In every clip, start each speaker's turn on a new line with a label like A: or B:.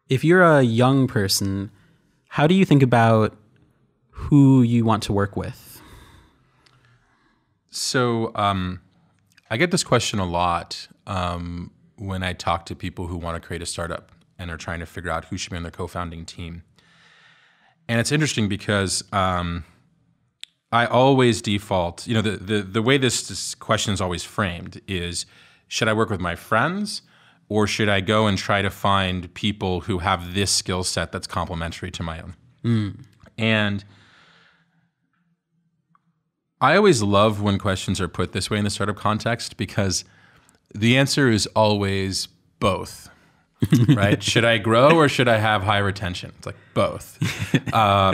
A: if you're a young person, how do you think about who you want to work with?
B: So I get this question a lot when I talk to people who want to create a startup and are trying to figure out who should be on their co-founding team. And it's interesting because I always default, the way this question is always framed is, should I work with my friends or should I go and try to find people who have this skill set that's complementary to my own? And I always love when questions are put this way in the startup context because the answer is always both. Right? Should I grow or should I have high retention? It's like both.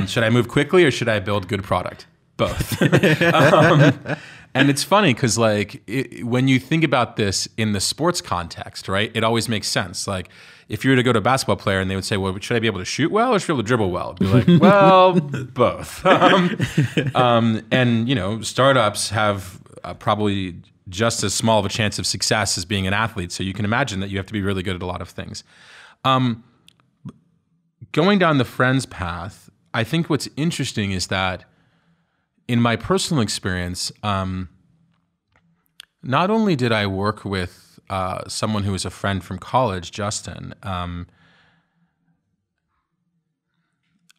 B: Should I move quickly or should I build good product? Both. And it's funny because when you think about this in the sports context, right, it always makes sense. Like if you were to go to a basketball player and they would say, well, should I be able to shoot well or should I be able to dribble well? I'd be like, well, both. And startups have probably just as small of a chance of success as being an athlete. So you can imagine that you have to be really good at a lot of things. Going down the friends path, I think what's interesting is that in my personal experience, not only did I work with someone who was a friend from college, Justin,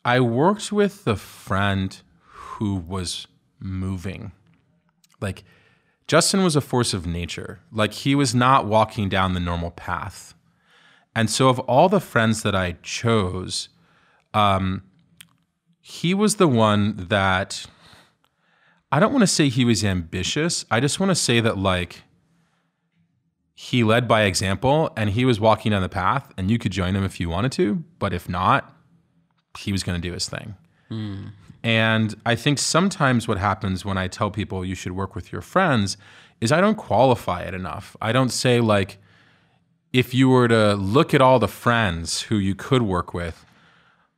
B: I worked with a friend who was moving. Like, Justin was a force of nature. Like, he was not walking down the normal path. And so of all the friends that I chose, he was the one that, I don't want to say he was ambitious. I just want to say that he led by example and he was walking down the path and you could join him if you wanted to, but if not, he was going to do his thing. And I think sometimes what happens when I tell people you should work with your friends is I don't qualify it enough. I don't say if you were to look at all the friends who you could work with,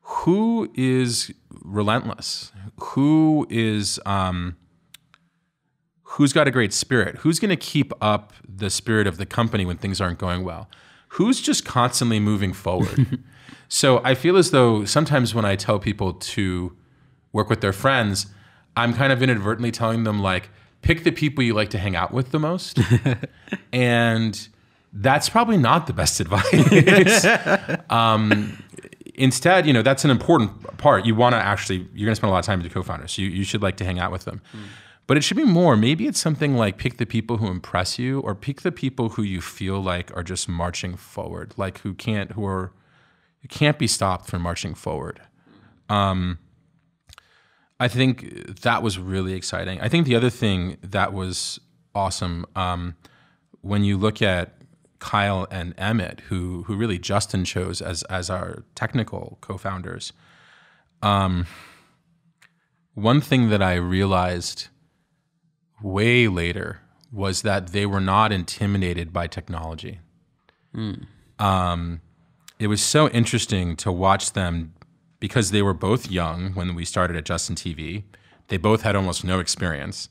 B: who is relentless? Who is who's got a great spirit? Who's going to keep up the spirit of the company when things aren't going well? Who's just constantly moving forward? So I feel as though sometimes when I tell people to work with their friends, I'm kind of inadvertently telling them pick the people you like to hang out with the most. And that's probably not the best advice. Instead, that's an important part. You're going to spend a lot of time with your co-founders. So you should like to hang out with them. But it should be more. Maybe it's something like pick the people who impress you or pick the people who you feel like are just marching forward, who can't be stopped from marching forward. I think that was really exciting. I think the other thing that was awesome, when you look at Kyle and Emmett, who really Justin chose as our technical co-founders, one thing that I realized way later was that they were not intimidated by technology. It was so interesting to watch them because they were both young when we started at Justin TV. They both had almost no experience,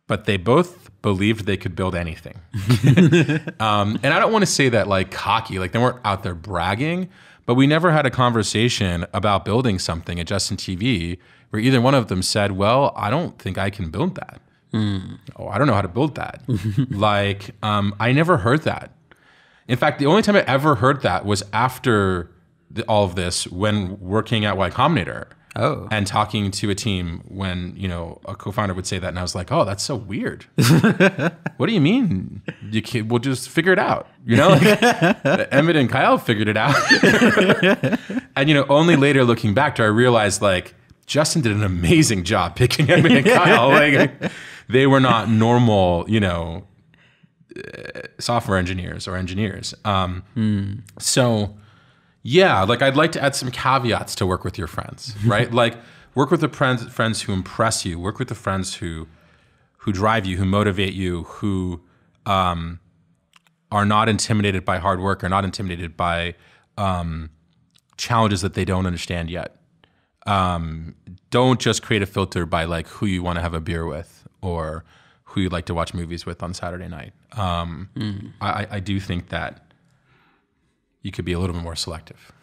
B: but they both believed they could build anything. And I don't want to say that cocky, they weren't out there bragging, but we never had a conversation about building something at Justin TV where either one of them said, well, I don't think I can build that. Oh, I don't know how to build that. I never heard that. In fact, the only time I ever heard that was after all of this when working at Y Combinator and talking to a team when, a co-founder would say that. And I was like, oh, that's so weird. What do you mean? We'll just figure it out. Emmett and Kyle figured it out. And, only later looking back do I realize Justin did an amazing job picking Emmett and Kyle. They were not normal, software engineers or engineers. So yeah, I'd like to add some caveats to work with your friends, right? Work with the friends who impress you. Work with the friends who drive you, who motivate you, who are not intimidated by hard work, or not intimidated by challenges that they don't understand yet. Don't just create a filter by who you want to have a beer with or who you'd like to watch movies with on Saturday night. I do think that you could be a little bit more selective.